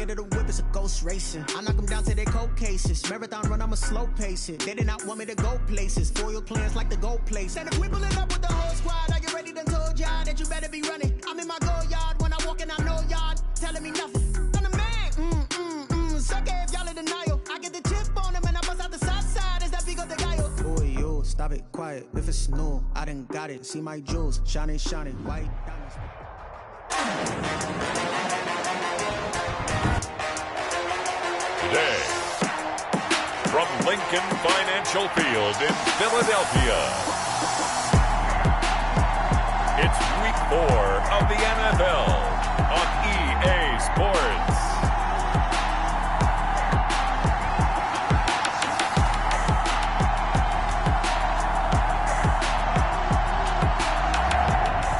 scared of the whip, it's a ghost racing. I knock them down to their cold cases. Marathon run, I'ma slow pace it. They did not want me to go places. Foil plans like the gold place. And if we pulling up with the whole squad, are you ready? Done told y'all that you better be running. I'm in my go yard when I walk in, I know y'all telling me nothing. I'm the man. Sucker if y'all in denial. I get the chip on him and I bust out the south side. Is that Vigo de Gallo? Boy, yo, stop it, quiet. If it's new, I done got it. See my jewels, shining, white diamonds. Today, from Lincoln Financial Field in Philadelphia, it's Week 4 of the NFL on EA Sports.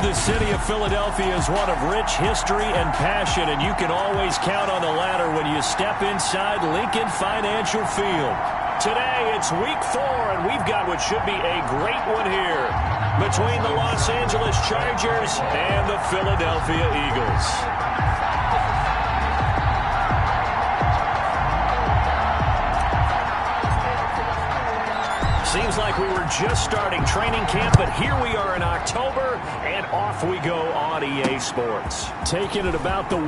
The city of Philadelphia is one of rich history and passion, and you can always count on the ladder when you step inside Lincoln Financial Field. Today, it's Week 4, and we've got what should be a great one here between the Los Angeles Chargers and the Philadelphia Eagles. Seems like we were just starting training camp, but here we are in October, and off we go on EA Sports. Taking it about the 1.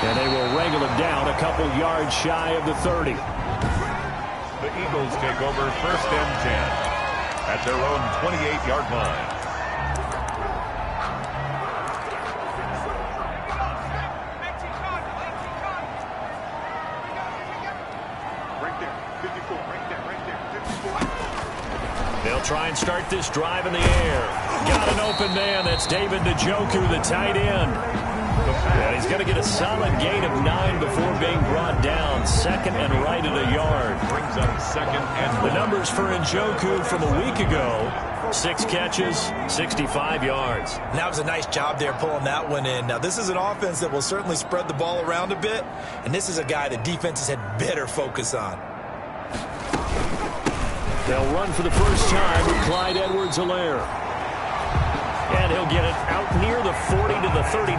And they will wrangle him down a couple yards shy of the 30. The Eagles take over 1st and 10 at their own 28-yard line. They'll try and start this drive in the air. Got an open man. That's David Njoku, the tight end. And he's going to get a solid gain of 9 before being brought down. 2nd and right at a yard. Brings up 2nd and 1. The numbers for Njoku from a week ago: 6 catches, 65 yards. That was a nice job there pulling that one in. Now, this is an offense that will certainly spread the ball around a bit, and this is a guy that defenses had better focus on. They'll run for the first time with Clyde Edwards-Helaire. And he'll get it out near the 40 to the 39.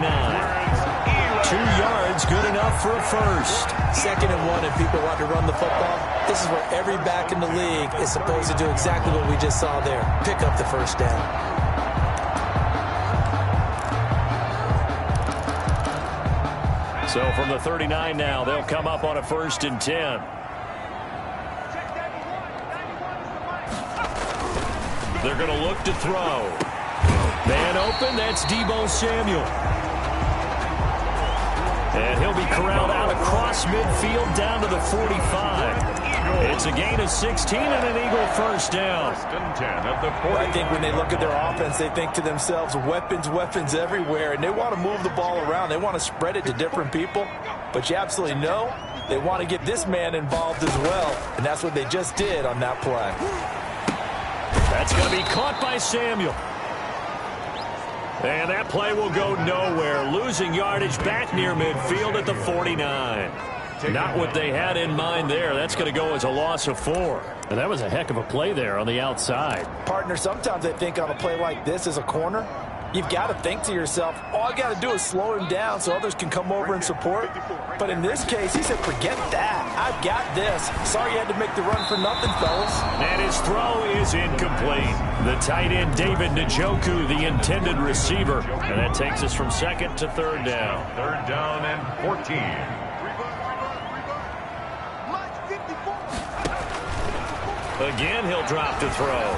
2 yards, good enough for a first. 2nd and 1, and people want to run the football. This is where every back in the league is supposed to do exactly what we just saw there. Pick up the first down. So from the 39 now, they'll come up on a 1st and 10. They're going to look to throw. Man open, that's Deebo Samuel. And he'll be corralled out across midfield down to the 45. It's a gain of 16 and an Eagle first down. 1st and 10 at the 40. I think when they look at their offense, they think to themselves, weapons everywhere, and they want to move the ball around. They want to spread it to different people, but you absolutely know they want to get this man involved as well, and that's what they just did on that play. That's going to be caught by Samuel. And that play will go nowhere. Losing yardage back near midfield at the 49. Not what they had in mind there. That's going to go as a loss of 4. And that was a heck of a play there on the outside. Partner, sometimes I think on a play like this as a corner, you've got to think to yourself, all I got to do is slow him down so others can come over and support. But in this case, he said, forget that. I've got this. Sorry you had to make the run for nothing, fellas. And his throw is incomplete. The tight end, David Njoku, the intended receiver. And that takes us from 2nd to 3rd down. 3rd down and 14. Again, he'll drop to throw.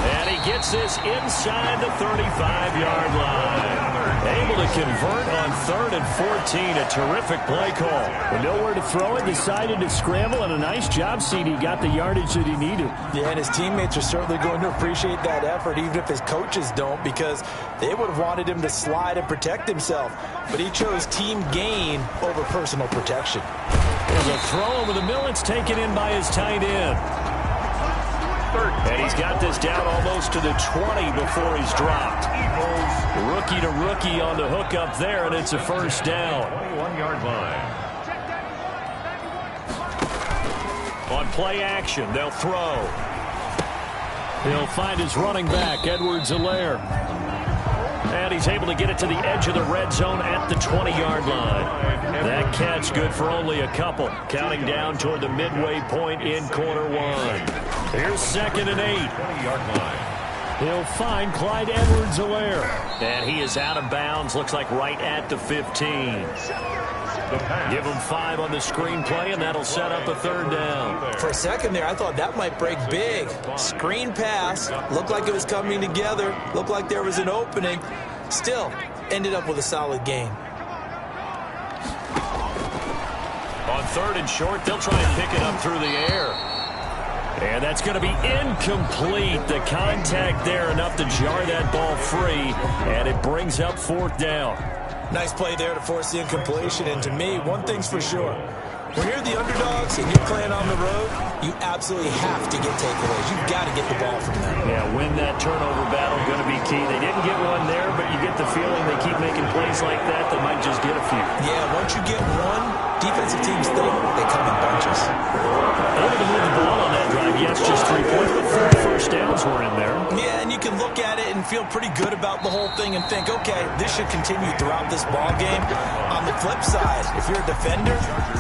And he gets this inside the 35-yard line. Able to convert on 3rd and 14. A terrific play call. With nowhere to throw it, decided to scramble, and a nice job, CD. Got the yardage that he needed. Yeah, and his teammates are certainly going to appreciate that effort, even if his coaches don't, because they would have wanted him to slide and protect himself. But he chose team gain over personal protection. There's a throw over the middle. It's taken in by his tight end. And he's got this down almost to the 20 before he's dropped. Rookie to rookie on the hook up there, and it's a first down. 21-yard line. On play action, they'll throw. He'll find his running back, Edwards-Helaire. And he's able to get it to the edge of the red zone at the 20-yard line. That catch good for only a couple. Counting down toward the midway point in quarter one. Here's 2nd and 8. 20-yard line. He'll find Clyde Edwards-Helaire. And he is out of bounds. Looks like right at the 15. Give him 5 on the screen play, and that'll set up a 3rd down. For a second there, I thought that might break big. Screen pass. Looked like it was coming together. Looked like there was an opening. Still, ended up with a solid gain. On 3rd and short, they'll try and pick it up through the air. And that's going to be incomplete. The contact there enough to jar that ball free, and it brings up 4th down. Nice play there to force the incompletion. And to me, one thing's for sure. When you're the underdogs and you're playing on the road, you absolutely have to get takeaways. You've got to get the ball from them. Yeah, win that turnover battle, going to be key. They didn't get one there, but you get the feeling they keep making plays like that, they might just get a few. Yeah, once you get one, defensive teams think they come in bunches. Able to move the ball on that drive. Yes, just 3 points, but 4 first downs were in there. Yeah, and you can look at it and feel pretty good about the whole thing and think, okay, this should continue throughout this ball game. On the flip side, if you're a defender,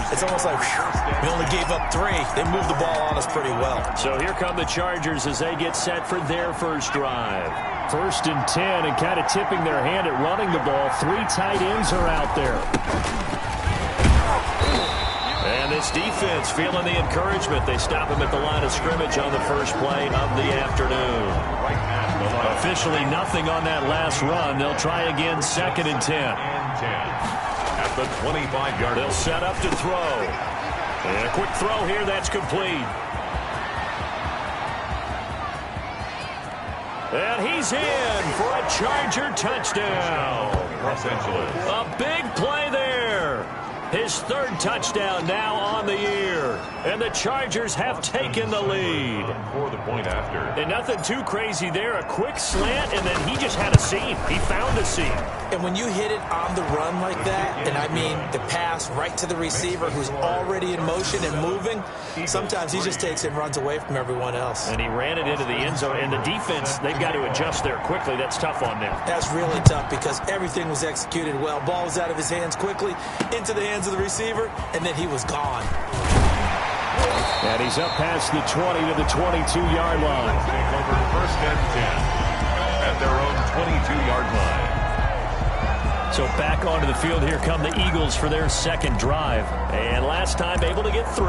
it's almost like, whew, we only gave up 3. They moved the ball on us pretty well. So here come the Chargers as they get set for their first drive. 1st and 10, and kind of tipping their hand at running the ball. 3 tight ends are out there. And this defense feeling the encouragement. They stop him at the line of scrimmage on the first play of the afternoon. Officially nothing on that last run. They'll try again 2nd and 10. At the 25-yard line. They'll set up to throw. And a quick throw here. That's complete. And he's in for a Charger touchdown. Los Angeles. A big play there. His 3rd touchdown now on the year. And the Chargers have taken the lead. For the point after. And nothing too crazy there. A quick slant, and then he just had a seam. He found a seam. And when you hit it on the run like that, and I mean the pass right to the receiver who's already in motion and moving, sometimes he just takes it and runs away from everyone else. And he ran it into the end zone. And the defense, they've got to adjust there quickly. That's tough on them. That's really tough because everything was executed well. Ball was out of his hands quickly, into the hands of the receiver, and then he was gone. And he's up past the 20 to the 22-yard line. Take over 1st and 10 at their own 22-yard line. So back onto the field, here come the Eagles for their 2nd drive. And last time able to get 3.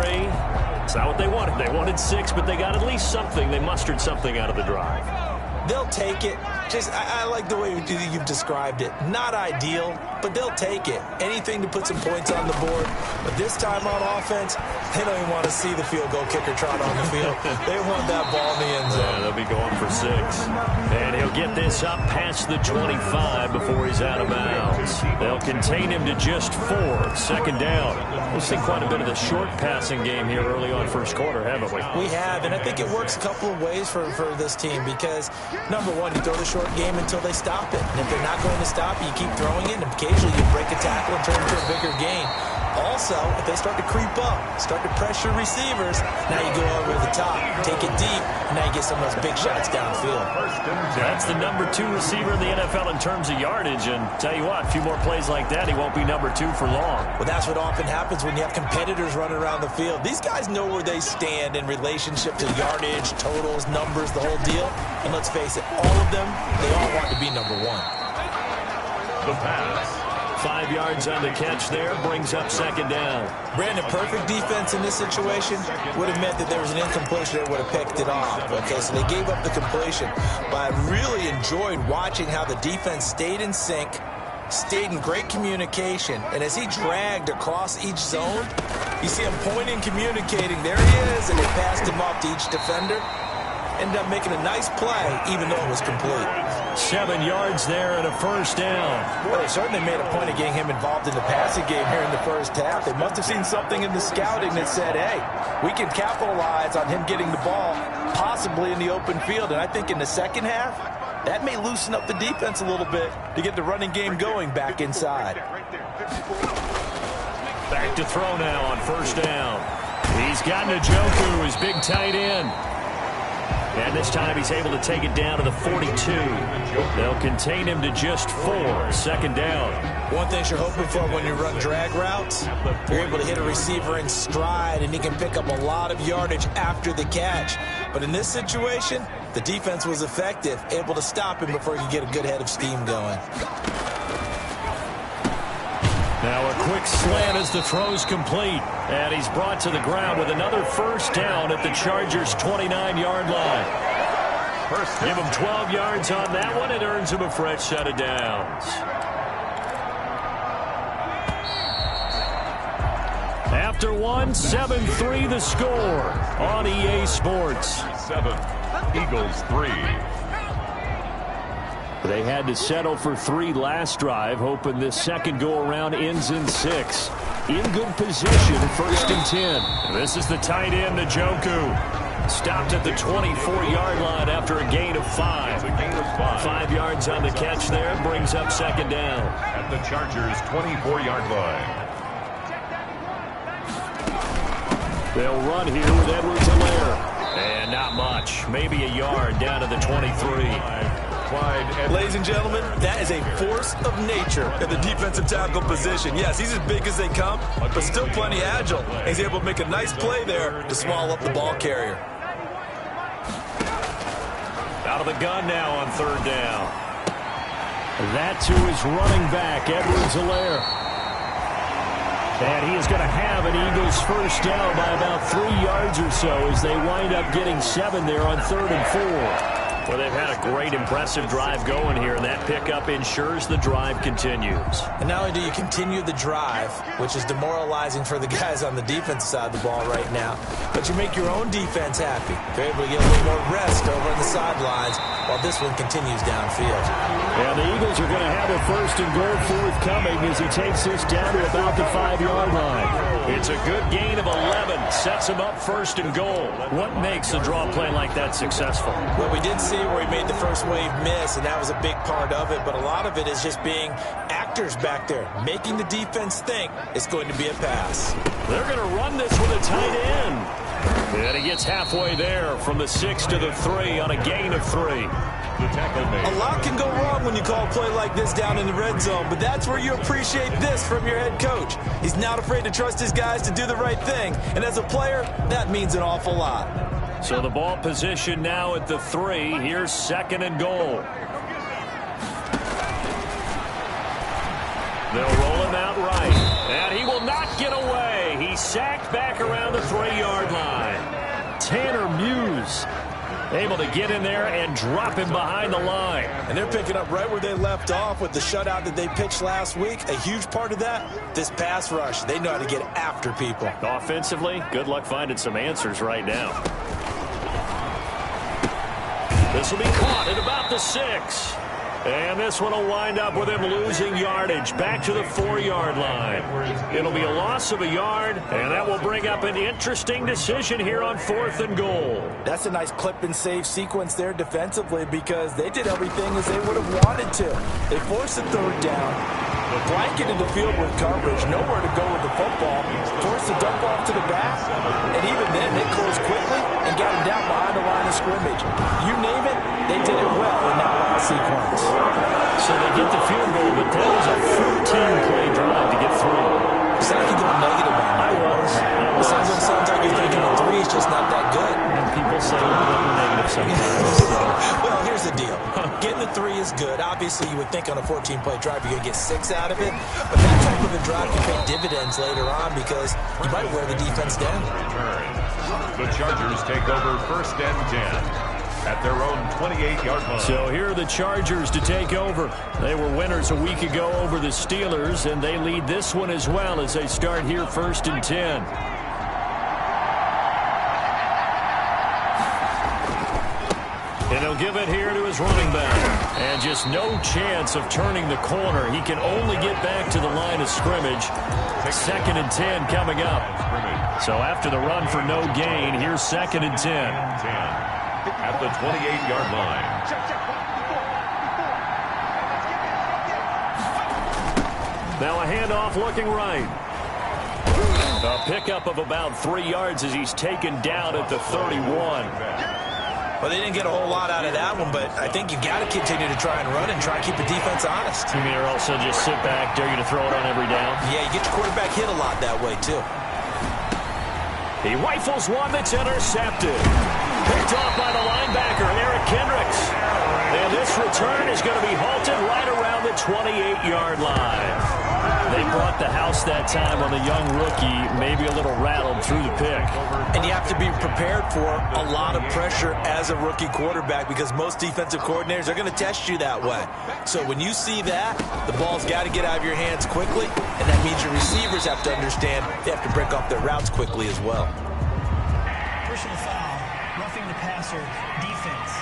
It's not what they wanted. They wanted 6, but they got at least something. They mustered something out of the drive. They'll take it. Just, I like the way you've described it. Not ideal, but they'll take it. Anything to put some points on the board. But this time on offense, they don't even want to see the field goal kicker trot on the field. They want that ball in the end zone. Yeah, they'll be going for 6. And he'll get this up past the 25 before he's out of bounds. They'll contain him to just 4. 2nd down. We've seen quite a bit of the short passing game here early on 1st quarter, haven't we? We have, and I think it works a couple of ways for this team because, number one, you throw the short game until they stop it. And if they're not going to stop, you keep throwing it, and occasionally you break a tackle and turn it into a bigger gain. Also, if they start to creep up, start to pressure receivers, now you go over the top, take it deep, and now you get some of those big shots downfield. That's the number 2 receiver in the NFL in terms of yardage, and tell you what, a few more plays like that, he won't be number 2 for long. Well, that's what often happens when you have competitors running around the field. These guys know where they stand in relationship to yardage, totals, numbers, the whole deal. And let's face it, all of them, they all want to be number 1. The pass. 5 yards on the catch there, brings up 2nd down. Brandon, perfect defense in this situation would have meant that there was an incompletion that would have picked it off. Okay, so they gave up the completion. But I really enjoyed watching how the defense stayed in sync, stayed in great communication, and as he dragged across each zone, you see him pointing, communicating. There he is, and they passed him off to each defender. Ended up making a nice play, even though it was complete. 7 yards there and a 1st down. Well, they certainly made a point of getting him involved in the passing game here in the first half. They must have seen something in the scouting that said, hey, we can capitalize on him getting the ball, possibly in the open field. And I think in the second half, that may loosen up the defense a little bit to get the running game going back inside. Back to throw now on 1st down. He's got Njoku, his big tight end. And this time he's able to take it down to the 42. They'll contain him to just 4. Second down. One thing you're hoping for when you run drag routes, you're able to hit a receiver in stride, and he can pick up a lot of yardage after the catch. But in this situation, the defense was effective, able to stop him before he could get a good head of steam going. Now a quick slant as the throw's complete. And he's brought to the ground with another first down at the Chargers' 29-yard line. Give him 12 yards on that one. It earns him a fresh set of downs. After one, 7-3 the score on EA Sports. 7, Eagles 3. They had to settle for 3 last drive, hoping this second go-around ends in 6. In good position, 1st and 10. This is the tight end, Njoku. Stopped at the 24-yard line after a gain of 5. 5 yards on the catch there, brings up second down. At the Chargers' 24-yard line. They'll run here with Edwards-Helaire. And not much, maybe a yard down to the 23. Ladies and gentlemen, that is a force of nature at the defensive tackle position. Yes, he's as big as they come, but still plenty agile. He's able to make a nice play there to swallow up the ball carrier. Out of the gun now on 3rd down. That to his running back, Edwards-Helaire. And he is going to have an Eagles first down by about 3 yards or so as they wind up getting 7 there on 3rd and 4. Well, they've had a great, impressive drive going here, and that pickup ensures the drive continues. And not only do you continue the drive, which is demoralizing for the guys on the defensive side of the ball right now, but you make your own defense happy. They're able to get a little more rest over on the sidelines while this one continues downfield. And the Eagles are going to have a 1st and goal forthcoming as he takes this down to about the 5-yard line. It's a good gain of 11. Sets him up 1st and goal. What makes a draw play like that successful? Well, we did see where he made the first wave miss, and that was a big part of it, but a lot of it is just being actors back there, making the defense think it's going to be a pass. They're going to run this with a tight end. And he gets halfway there from the 6 to the 3 on a gain of 3. A lot can go wrong when you call a play like this down in the red zone, but that's where you appreciate this from your head coach. He's not afraid to trust his guys to do the right thing, and as a player, that means an awful lot. So the ball position now at the 3. Here's 2nd and goal. They'll roll him out right, and he will not get away. He's sacked back around the 3-yard line. Tanner Muse able to get in there and drop him behind the line. And they're picking up right where they left off with the shutout that they pitched last week. A huge part of that, this pass rush. They know how to get after people. Offensively, good luck finding some answers right now. This will be caught at about the 6. And this one will wind up with him losing yardage back to the 4-yard line. It'll be a loss of a yard, and that will bring up an interesting decision here on 4th and goal. That's a nice clip and save sequence there defensively because they did everything as they would have wanted to. They forced the 3rd down, blanketed the field with coverage, nowhere to go with the football, forced the dump off to the back, and even then they closed quickly and got him down behind the line of scrimmage. You name it, they did it well in that last sequence. So they get the field goal, but that was a 14-play drive to get through. It's like you're going negative on that. I was. Sounds like you're thinking the 3 is just not that good. And people say we're negative sometimes. So. Well, here's the deal. Getting the 3 is good. Obviously, you would think on a 14-play drive you're going to get 6 out of it. But that type of a drive can pay dividends later on because you might wear the defense down. The Chargers take over 1st and 10. At their own 28-yard line. So here are the Chargers to take over. They were winners a week ago over the Steelers, and they lead this one as well as they start here 1st and 10. And he'll give it here to his running back. And just no chance of turning the corner. He can only get back to the line of scrimmage. 2nd and 10 coming up. So after the run for no gain, here's 2nd and 10. At the 28-yard line. Now a handoff looking right. A pickup of about 3 yards as he's taken down at the 31. Well, they didn't get a whole lot out of that one, but I think you got to continue to try and run and try and keep the defense honest. You mean, or also just sit back, dare you to throw it on every down? Yeah, you get your quarterback hit a lot that way, too. He rifles one that's intercepted. Picked off by the linebacker, Eric Kendricks. And this return is going to be halted right around the 28-yard line. They brought the house that time on the young rookie, maybe a little rattled through the pick. And you have to be prepared for a lot of pressure as a rookie quarterback because most defensive coordinators are going to test you that way. So when you see that, the ball's got to get out of your hands quickly, and that means your receivers have to understand they have to break off their routes quickly as well. Personal foul, roughing the passer, defense.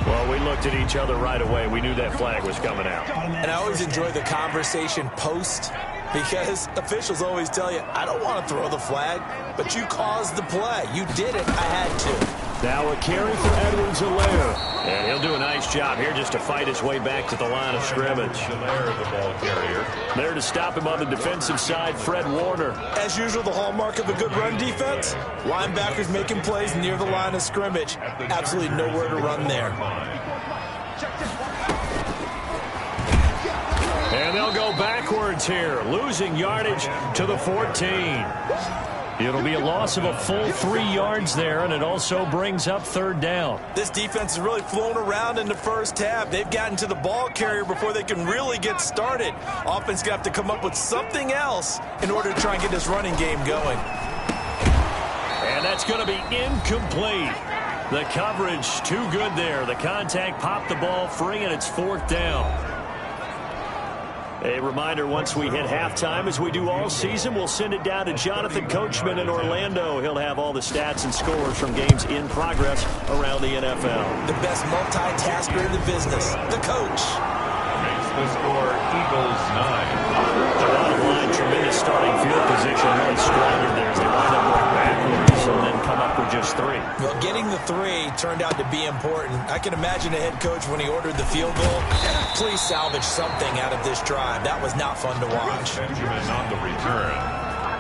Well, we looked at each other right away. We knew that flag was coming out. And I always enjoy the conversation post because officials always tell you, I don't want to throw the flag, but you caused the play. You did it. I had to. Now a carry for Edwards-Helaire. And he'll do a nice job here just to fight his way back to the line of scrimmage. Helaire, the ball carrier. There to stop him on the defensive side, Fred Warner. As usual, the hallmark of a good run defense, linebackers making plays near the line of scrimmage. Absolutely nowhere to run there. And they'll go backwards here, losing yardage to the 14. It'll be a loss of a full 3 yards there, and it also brings up third down. This defense has really flown around in the first half. They've gotten to the ball carrier before they can really get started. Offense going to have to come up with something else in order to try and get this running game going. And that's going to be incomplete. The coverage too good there. The contact popped the ball free, and it's fourth down. A reminder, once we hit halftime, as we do all season, we'll send it down to Jonathan Coachman in Orlando. He'll have all the stats and scores from games in progress around the NFL. The best multitasker in the business, the coach. Makes the score Eagles 9. The bottom line, tremendous starting field position, really squandered there as they wind up going backwards and then come up with just 3. Well, getting the 3 turned out to be important. I can imagine the head coach when he ordered the field goal. Please salvage something out of this drive. That was not fun to watch. Benjamin on the return.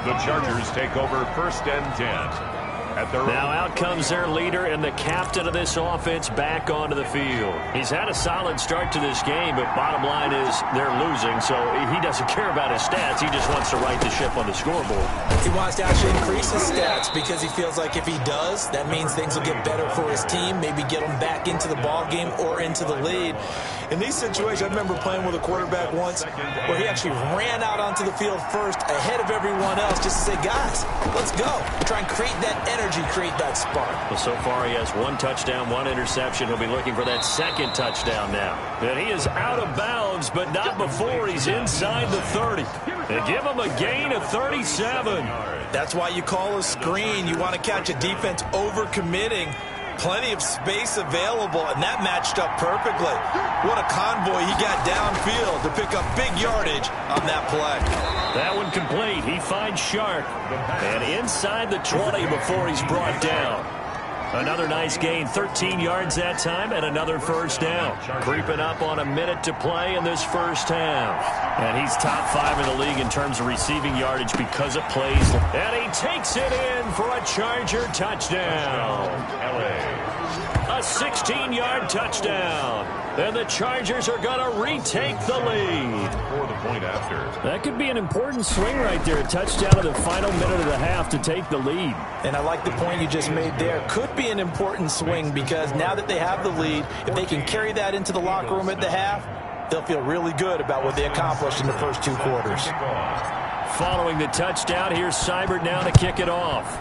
The Chargers take over first and 10. Now out comes their leader and the captain of this offense back onto the field. He's had a solid start to this game, but bottom line is they're losing, so he doesn't care about his stats. He just wants to right the ship on the scoreboard. He wants to actually increase his stats because he feels like if he does, that means things will get better for his team, maybe get them back into the ball game or into the lead. In these situations, I remember playing with a quarterback once where he actually ran out onto the field first ahead of everyone else just to say, guys, let's go. Try and create that energy, create that spark. Well, so far he has 1 touchdown, 1 interception. He'll be looking for that second touchdown now. And he is out of bounds, but not before he's inside the 30. They give him a gain of 37. That's why you call a screen. You want to catch a defense over-committing. Plenty of space available, and that matched up perfectly. What a convoy he got downfield to pick up big yardage on that play. That one complete. He finds Sharp. And inside the 20 before he's brought down. Another nice gain, 13 yards that time, and another first down. Creeping up on a minute to play in this first half. And he's top 5 in the league in terms of receiving yardage because of plays. And he takes it in for a Charger touchdown. A 16-yard touchdown. And the Chargers are going to retake the lead. For the point after. That could be an important swing right there. A touchdown in the final minute of the half to take the lead. And I like the point you just made there. Could be an important swing because now that they have the lead, if they can carry that into the locker room at the half, they'll feel really good about what they accomplished in the first 2 quarters. Following the touchdown, here's Seibert now to kick it off.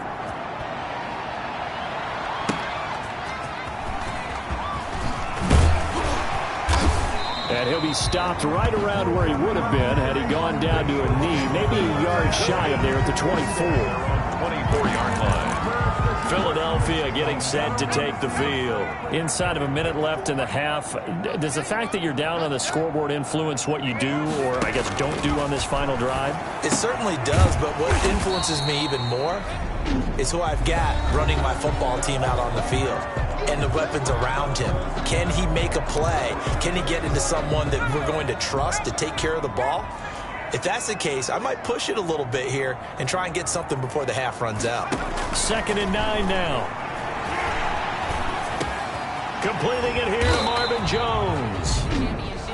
And he'll be stopped right around where he would have been had he gone down to a knee, maybe a yard shy of there at the 24. 24-yard line. Philadelphia getting set to take the field. Inside of a minute left in the half, does the fact that you're down on the scoreboard influence what you do or, I guess, don't do on this final drive? It certainly does, but what influences me even more is who I've got running my football team out on the field and the weapons around him. Can he make a play? Can he get into someone that we're going to trust to take care of the ball? If that's the case, I might push it a little bit here and try and get something before the half runs out. 2nd and 9 now. Completing it here to Marvin Jones.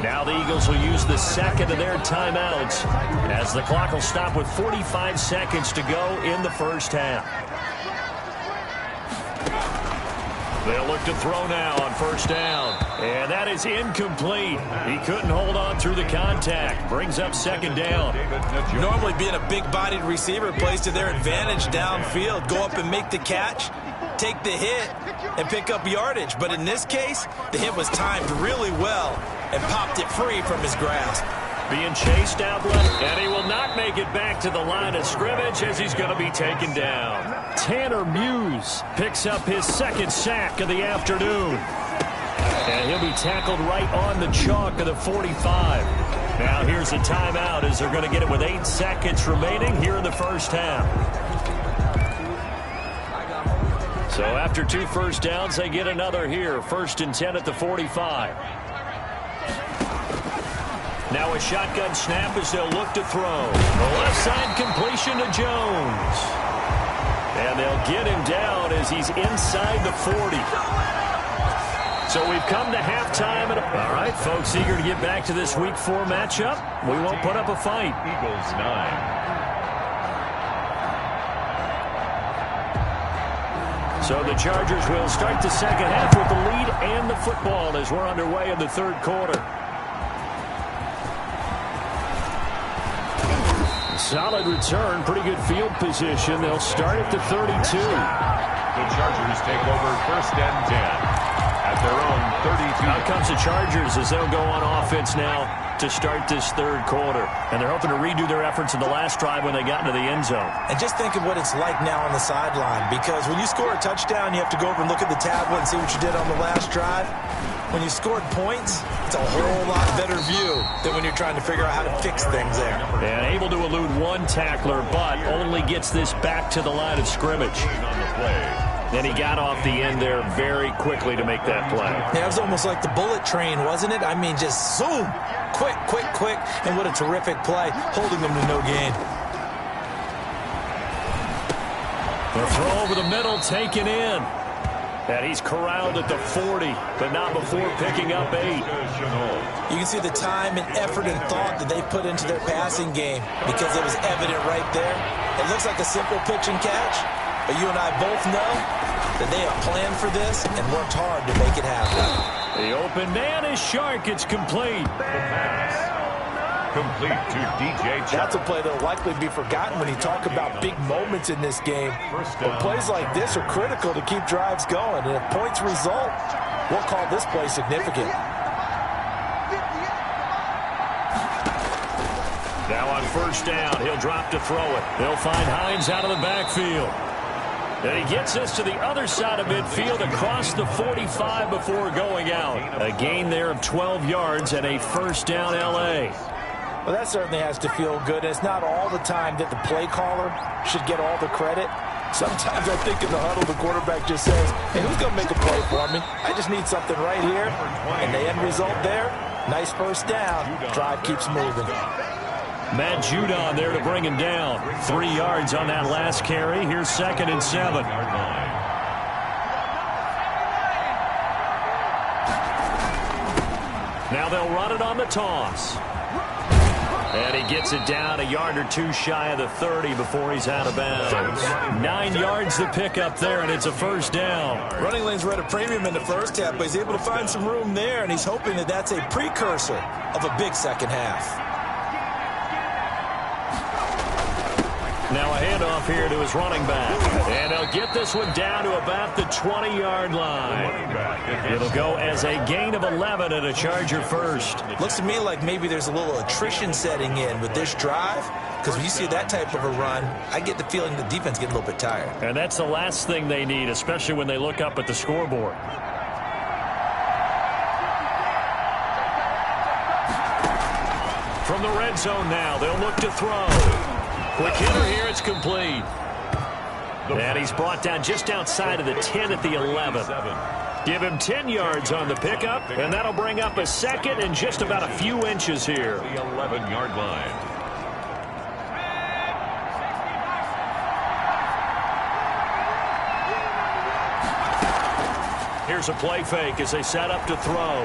Now the Eagles will use the second of their timeouts as the clock will stop with 45 seconds to go in the first half. They'll look to throw now on first down. And that is incomplete. He couldn't hold on through the contact. Brings up 2nd down. Normally being a big-bodied receiver plays to their advantage downfield. Go up and make the catch, take the hit, and pick up yardage. But in this case, the hit was timed really well and popped it free from his grasp. Being chased out left, and he will not make it back to the line of scrimmage as he's going to be taken down. Tanner Muse picks up his 2nd sack of the afternoon. And he'll be tackled right on the chalk of the 45. Now here's a timeout as they're going to get it with 8 seconds remaining here in the first half. So after 2 first downs, they get another here. 1st and 10 at the 45. Now a shotgun snap as they'll look to throw. The left side completion to Jones. And they'll get him down as he's inside the 40. So we've come to halftime. All right, folks, eager to get back to this Week 4 matchup. We won't put up a fight. Eagles 9. So the Chargers will start the second half with the lead and the football as we're underway in the 3rd quarter. Solid return, pretty good field position. They'll start at the 32. The Chargers take over 1st and 10 at their own 32. Out comes the Chargers as they'll go on offense now to start this 3rd quarter. And they're hoping to redo their efforts in the last drive when they got into the end zone. And just think of what it's like now on the sideline, because when you score a touchdown, you have to go over and look at the tablet and see what you did on the last drive. When you scored points, it's a whole lot better view than when you're trying to figure out how to fix things there. And able to elude 1 tackler, but only gets this back to the line of scrimmage. And he got off the end there very quickly to make that play. Yeah, it was almost like the bullet train, wasn't it? I mean, just zoom, quick, quick, quick, and what a terrific play, holding them to no gain. The throw over the middle, taken in. And he's corralled at the 40, but not before picking up 8. You can see the time and effort and thought that they put into their passing game because it was evident right there. It looks like a simple pitch and catch, but you and I both know that they have planned for this and worked hard to make it happen. The open man is Shark. It's complete. Complete to DJ Chark. That's a play that will likely be forgotten when you talk about big moments in this game. But plays like this are critical to keep drives going. And if points result, we'll call this play significant. Now on first down, he'll drop to throw it. They'll find Hines out of the backfield. And he gets us to the other side of midfield across the 45 before going out. A gain there of 12 yards and a first down L.A. Well, that certainly has to feel good. It's not all the time that the play caller should get all the credit. Sometimes I think in the huddle, the quarterback just says, hey, who's going to make a play for me? I just need something right here. And the end result there, nice first down. Drive keeps moving. Matt Judon there to bring him down. 3 yards on that last carry. Here's 2nd and 7. Now they'll run it on the toss. And he gets it down a yard or 2 shy of the 30 before he's out of bounds. 9 yards to pick up there, and it's a first down. Running lanes were at a premium in the first half, but he's able to find some room there, and he's hoping that that's a precursor of a big second half. Now a handoff here to his running back. And they'll get this one down to about the 20-yard line. It'll go as a gain of 11 and a Charger first. Looks to me like maybe there's a little attrition setting in with this drive, because when you see that type of a run, I get the feeling the defense gets a little bit tired. And that's the last thing they need, especially when they look up at the scoreboard. From the red zone now, they'll look to throw. Quick hitter here, it's complete. And he's brought down just outside of the 10 at the 11. Give him 10 yards on the pickup, and that'll bring up a second and just about a few inches here. The 11-yard line. Here's a play fake as they set up to throw.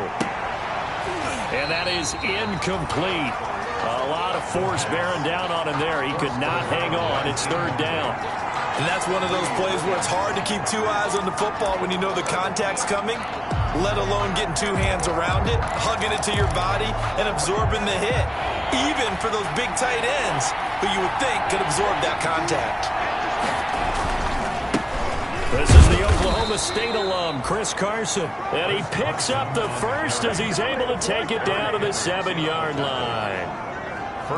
And that is incomplete. A lot of force bearing down on him there. He could not hang on. It's third down. And that's one of those plays where it's hard to keep two eyes on the football when you know the contact's coming, let alone getting two hands around it, hugging it to your body, and absorbing the hit. Even for those big tight ends who you would think could absorb that contact. This is the Oklahoma State alum, Chris Carson. And he picks up the first as he's able to take it down to the 7-yard line.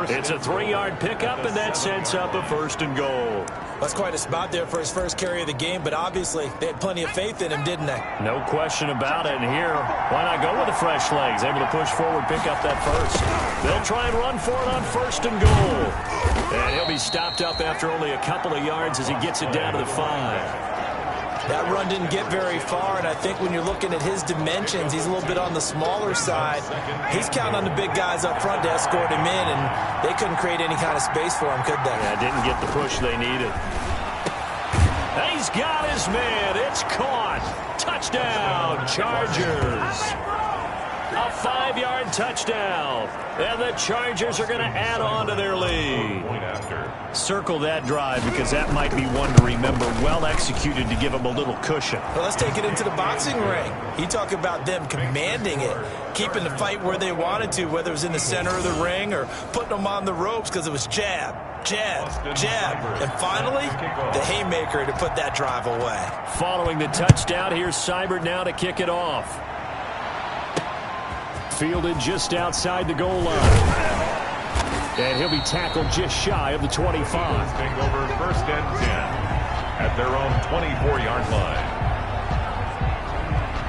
It's a 3-yard pickup, and that sets up a first and goal. That's quite a spot there for his first carry of the game, but obviously they had plenty of faith in him, didn't they? No question about it. And here, why not go with the fresh legs? Able to push forward, pick up that first. They'll try and run for it on first and goal. And he'll be stopped up after only a couple of yards as he gets it down to the 5. That run didn't get very far, and I think when you're looking at his dimensions, he's a little bit on the smaller side. He's counting on the big guys up front to escort him in, and they couldn't create any kind of space for him, could they? Yeah, didn't get the push they needed. He's got his man. It's caught. Touchdown, Chargers. A 5-yard touchdown. And the Chargers are going to add on to their lead. Circle that drive because that might be one to remember. Well executed to give them a little cushion. Well, let's take it into the boxing ring. You talk about them commanding it, keeping the fight where they wanted to, whether it was in the center of the ring or putting them on the ropes because it was jab, jab, jab. And finally, the haymaker to put that drive away. Following the touchdown, here's Seibert now to kick it off. Fielded just outside the goal line. And he'll be tackled just shy of the 25. Take over first and 10 at their own 24-yard line.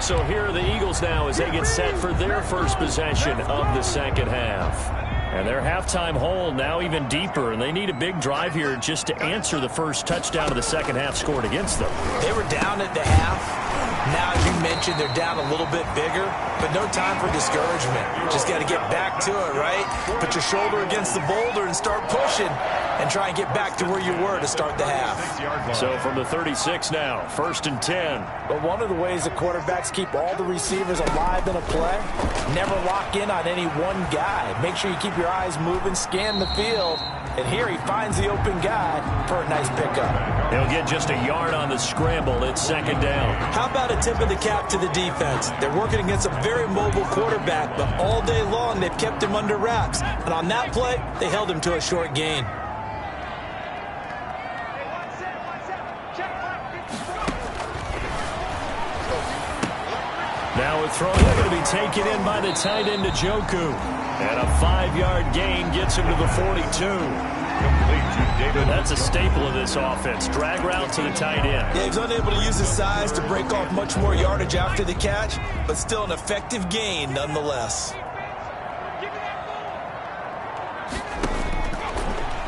So here are the Eagles now as they get set for their first possession of the second half. And their halftime hole now even deeper, and they need a big drive here just to answer the first touchdown of the second half scored against them. They were down at the half. Now, as you mentioned, they're down a little bit bigger, but no time for discouragement. Just got to get back to it, right? Put your shoulder against the boulder and start pushing and try and get back to where you were to start the half. So from the 36 now, first and 10. But one of the ways the quarterbacks keep all the receivers alive in a play, never lock in on any one guy. Make sure you keep your eyes moving, scan the field. And here he finds the open guy for a nice pickup. He'll get just a yard on the scramble. It's second down. How about a tip of the cap to the defense? They're working against a very mobile quarterback, but all day long they've kept him under wraps. And on that play, they held him to a short gain. Now a throw going to be taken in by the tight end Njoku. And a 5-yard gain gets him to the 42. That's a staple of this offense. Drag route to the tight end. Yeah, he was unable to use his size to break off much more yardage after the catch, but still an effective gain nonetheless.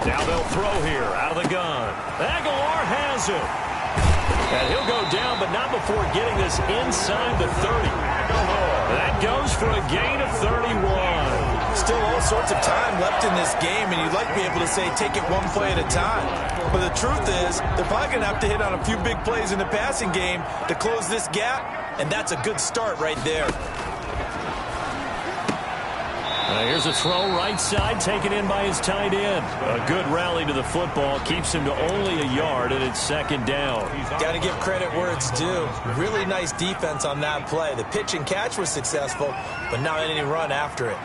Now they'll throw here out of the gun. Aguilar has it. And he'll go down, but not before getting this inside the 30. That goes for a gain of 31. Still all sorts of time left in this game, and you'd like to be able to say take it one play at a time. But the truth is, they're probably going to have to hit on a few big plays in the passing game to close this gap, and that's a good start right there. Here's a throw right side taken in by his tight end. A good rally to the football keeps him to only a yard, and it's second down. Got to give credit where it's due. Really nice defense on that play. The pitch and catch was successful, but not any run after it.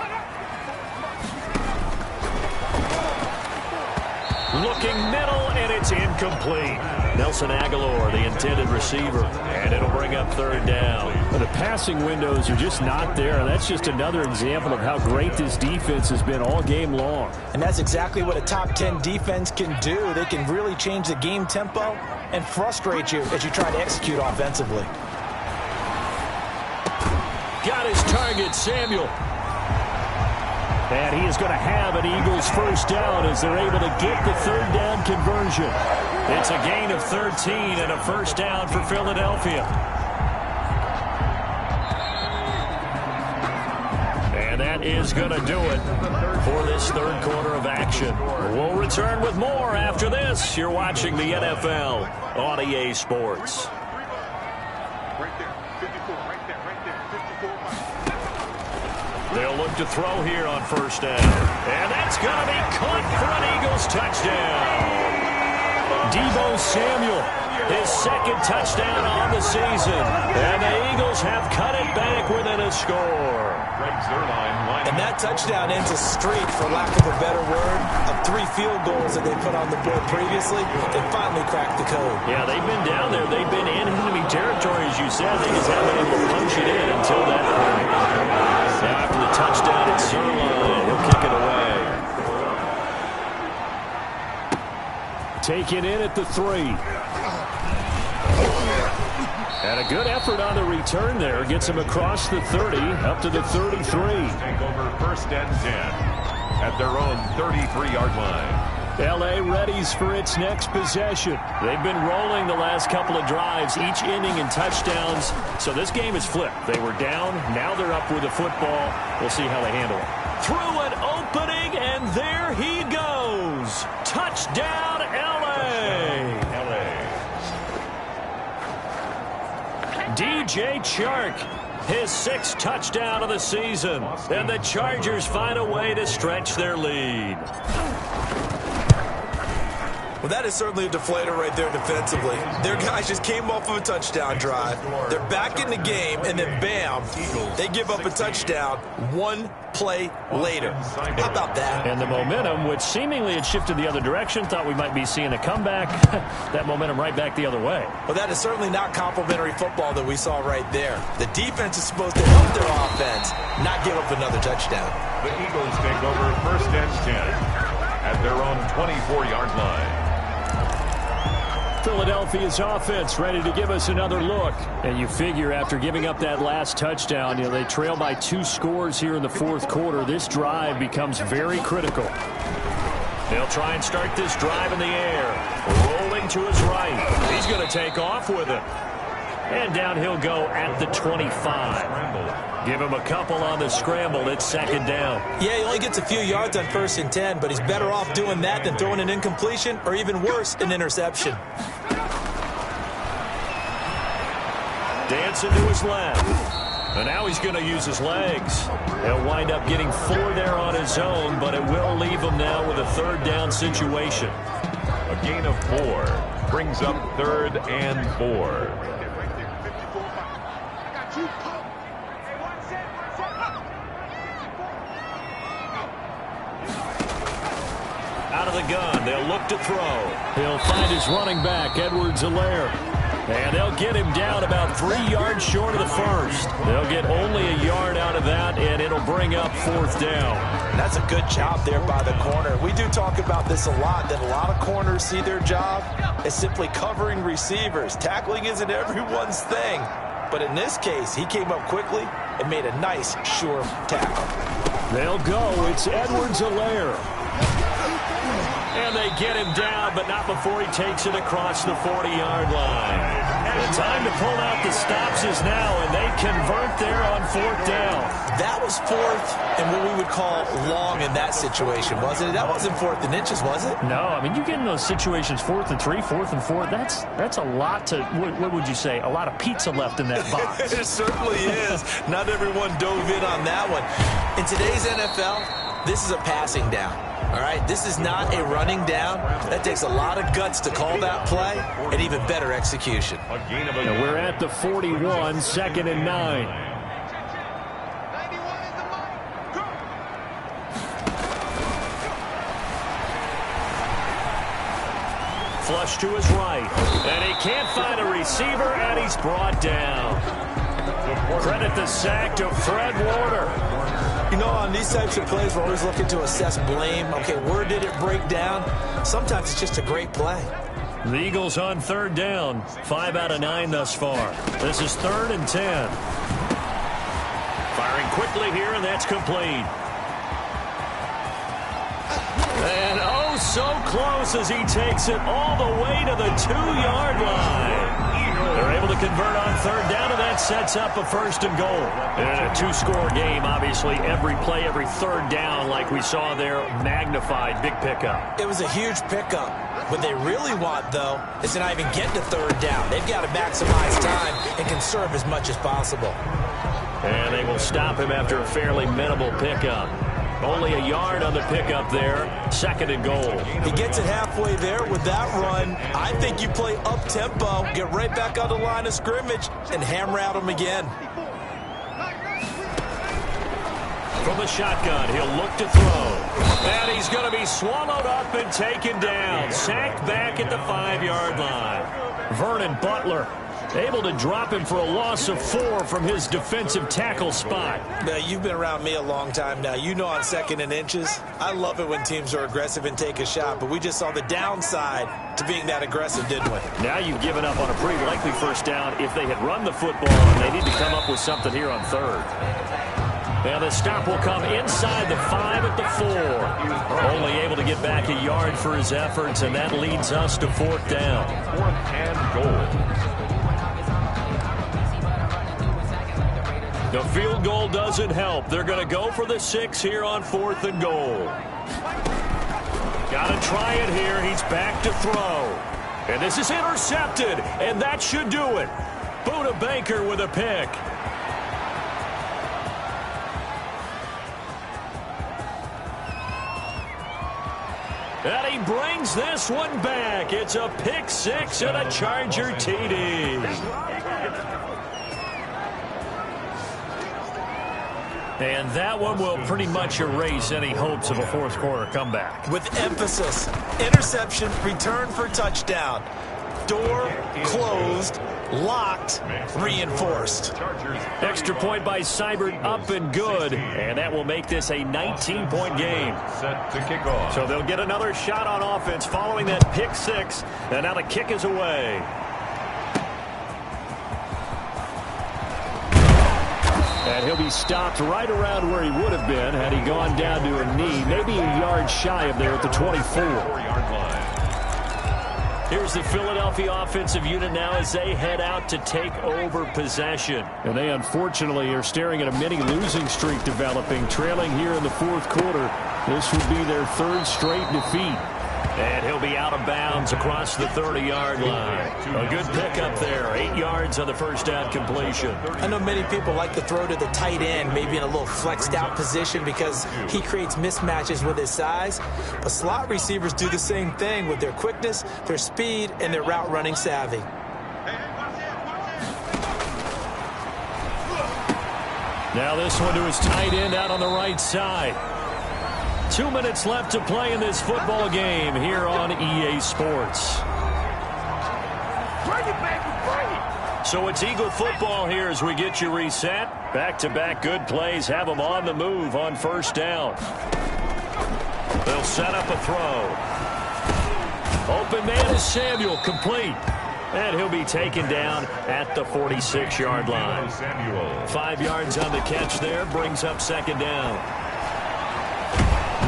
Looking middle, and it's incomplete. Nelson Aguilar, the intended receiver, and it'll bring up third down. But the passing windows are just not there, and that's just another example of how great this defense has been all game long. And that's exactly what a top 10 defense can do. They can really change the game tempo and frustrate you as you try to execute offensively. Got his target, Samuel. And he is going to have an Eagles first down as they're able to get the third down conversion. It's a gain of 13 and a first down for Philadelphia. And that is going to do it for this third quarter of action. We'll return with more after this. You're watching the NFL on EA Sports. Right there, 54. They'll look to throw here on first down. And that's going to be caught for an Eagles touchdown. Deebo Samuel, his second touchdown on the season. And the Eagles have cut it back within a score. And that touchdown ends a streak, for lack of a better word, of 3 field goals that they put on the board previously. They finally cracked the code. Yeah, they've been down there. They've been in enemy territory, as you said. They just haven't been able to punch it in until that point. Now after the touchdown, it's Zerline. He'll kick it away. Taken in at the 3. And a good effort on the return there. Gets him across the 30, up to the 33. Take over first and 10 at their own 33-yard line. L.A. readies for its next possession. They've been rolling the last couple of drives, each inning in touchdowns. So this game is flipped. They were down. Now they're up with the football. We'll see how they handle it. Through an opening, and there he goes. Touchdown, L.A. DJ Chark, his 6th touchdown of the season. And the Chargers find a way to stretch their lead. Well, that is certainly a deflator right there defensively. Their guys just came off of a touchdown drive. They're back in the game, and then bam, they give up a touchdown 1 play later. How about that? And the momentum, which seemingly had shifted the other direction, thought we might be seeing a comeback. That momentum right back the other way. Well, that is certainly not complimentary football that we saw right there. The defense is supposed to help their offense, not give up another touchdown. The Eagles take over first and 10 at their own 24-yard line. Philadelphia's offense ready to give us another look. And you figure after giving up that last touchdown, they trail by 2 scores here in the 4th quarter. This drive becomes very critical. They'll try and start this drive in the air. Rolling to his right. He's going to take off with it. And down he'll go at the 25. Give him a couple on the scramble. It's 2nd down. Yeah, he only gets a few yards on 1st and 10, but he's better off doing that than throwing an incompletion or even worse, an interception. Dancing to his left. And now he's going to use his legs. He'll wind up getting 4 there on his own, but it will leave him now with a 3rd down situation. A gain of 4 brings up 3rd and 4. Out of the gun, they'll look to throw. He'll find his running back, Edwards-Helaire. And they'll get him down about 3 yards short of the 1st. They'll get only a yard out of that, and it'll bring up 4th down. That's a good job there by the corner. We do talk about this a lot, that a lot of corners see their job as simply covering receivers. Tackling isn't everyone's thing. But in this case, he came up quickly and made a nice, sure tackle. They'll go. It's Edwards-Helaire. And they get him down, but not before he takes it across the 40-yard line. The time to pull out the stops is now, and they convert there on 4th down. That was 4th and what we would call long in that situation, wasn't it? That wasn't 4th and inches, was it? No, I mean, you get in those situations 4th and 3, 4th and 4. That's a lot to, what would you say, a lot of pizza left in that box. It certainly is. Not everyone dove in on that one. In today's NFL, this is a passing down. All right, this is not a running down. That takes a lot of guts to call that play and even better execution. And we're at the 41, 2nd and 9. Flush to his right. And he can't find a receiver, and he's brought down. Credit the sack to Fred Warner. You know, on these types of plays, we're always looking to assess blame. Okay, where did it break down? Sometimes it's just a great play. The Eagles on 3rd down. 5 out of 9 thus far. This is 3rd and 10. Firing quickly here, and that's complete. And oh, so close as he takes it all the way to the 2-yard line. They're able to convert on 3rd down, and that sets up a 1st and goal. In a 2-score game, obviously, every play, every 3rd down, like we saw there, magnified, big pickup. It was a huge pickup. What they really want, though, is to not even get to 3rd down. They've got to maximize time and conserve as much as possible. And they will stop him after a fairly minimal pickup. Only a yard on the pickup there. 2nd and goal. He gets it halfway there with that run. I think you play up-tempo, get right back on the line of scrimmage, and hammer at him again. From the shotgun, he'll look to throw. And he's going to be swallowed up and taken down. Sacked back at the 5-yard line. Vernon Butler able to drop him for a loss of 4 from his defensive tackle spot. Now, you've been around me a long time now. You know on 2nd and inches, I love it when teams are aggressive and take a shot, but we just saw the downside to being that aggressive, didn't we? Now you've given up on a pretty likely first down if they had run the football, and they need to come up with something here on 3rd. Now the stop will come inside the 5 at the 4. Only able to get back a yard for his efforts, and that leads us to 4th down. 4th and goal. The field goal doesn't help. They're going to go for the 6 here on 4th and goal. Got to try it here. He's back to throw. And this is intercepted, and that should do it. Buda Baker with a pick. And he brings this one back. It's a pick 6 and a Charger TD. And that one will pretty much erase any hopes of a 4th quarter comeback. With emphasis, interception, return for touchdown. Door closed, locked, reinforced. Extra point by Seibert, up and good. And that will make this a 19-point game. Set to kick off. So they'll get another shot on offense following that pick 6. And now the kick is away. And he'll be stopped right around where he would have been had he gone down to a knee, maybe a yard shy of there at the 24-yard line. Here's the Philadelphia offensive unit now as they head out to take over possession. And they unfortunately are staring at a mini losing streak developing, trailing here in the 4th quarter. This would be their 3rd straight defeat. And he'll be out of bounds across the 30-yard line. A good pickup there. 8 yards on the first down completion. I know many people like to throw to the tight end, maybe in a little flexed out position because he creates mismatches with his size. But slot receivers do the same thing with their quickness, their speed, and their route running savvy. Now this one to his tight end out on the right side. 2 minutes left to play in this football game here on EA Sports. So it's Eagle football here as we get you reset. Back-to-back good plays have them on the move on first down. They'll set up a throw. Open man is Samuel, complete. And he'll be taken down at the 46-yard line. 5 yards on the catch there, brings up 2nd down.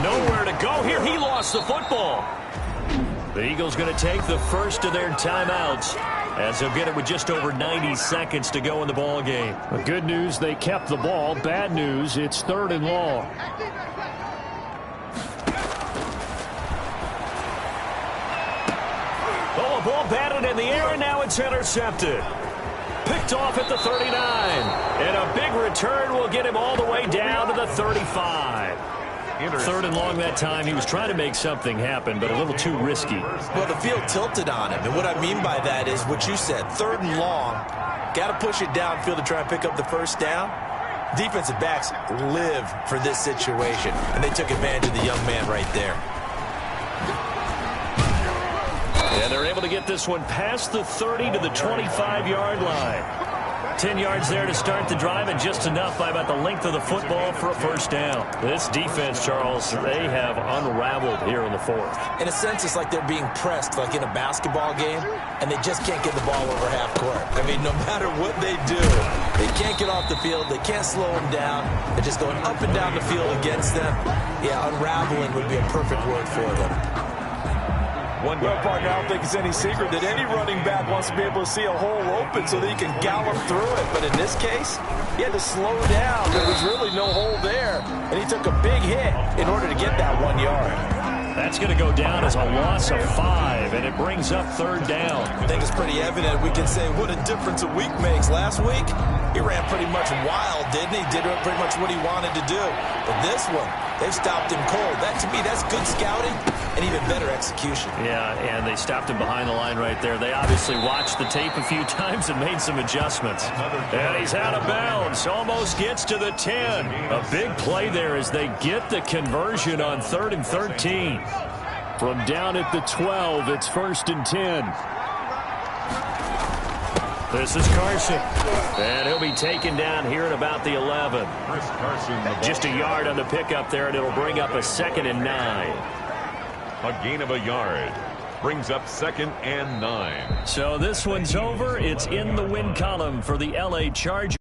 Nowhere to go here. He lost the football. The Eagles going to take the first of their timeouts as they'll get it with just over 90 seconds to go in the ball game. The good news, they kept the ball. Bad news, it's 3rd and long. Oh, a ball batted in the air, and now it's intercepted. Picked off at the 39. And a big return will get him all the way down to the 35. 3rd and long that time. He was trying to make something happen, but a little too risky. Well, the field tilted on him, and what I mean by that is what you said. 3rd and long, got to push it downfield to try and pick up the first down. Defensive backs live for this situation, and they took advantage of the young man right there. And they're able to get this one past the 30 to the 25-yard line. 10 yards there to start the drive, and just enough by about the length of the football for a first down. This defense, Charles, they have unraveled here in the 4th. In a sense, it's like they're being pressed like in a basketball game, and they just can't get the ball over half court. I mean, no matter what they do, they can't get off the field. They can't slow them down. They're just going up and down the field against them. Yeah, unraveling would be a perfect word for them. Well, partner, I don't think it's any secret that any running back wants to be able to see a hole open so that he can gallop through it. But in this case, he had to slow down. There was really no hole there, and he took a big hit in order to get that 1 yard. That's going to go down as a loss of 5, and it brings up 3rd down. I think it's pretty evident we can say what a difference a week makes. Last week, He ran pretty much wild, didn't he? Did pretty much what he wanted to do. But this one, they stopped him cold. That, to me, that's good scouting and even better execution. Yeah, and they stopped him behind the line right there. They obviously watched the tape a few times and made some adjustments. And he's out of bounds. Almost gets to the 10. A big play there as they get the conversion on 3rd and 13. From down at the 12, it's 1st and 10. This is Carson. And he'll be taken down here at about the 11. Just a yard on the pickup there, and it'll bring up a 2nd and 9. A gain of a yard brings up 2nd and 9. So this one's over. It's in the win column for the LA Chargers.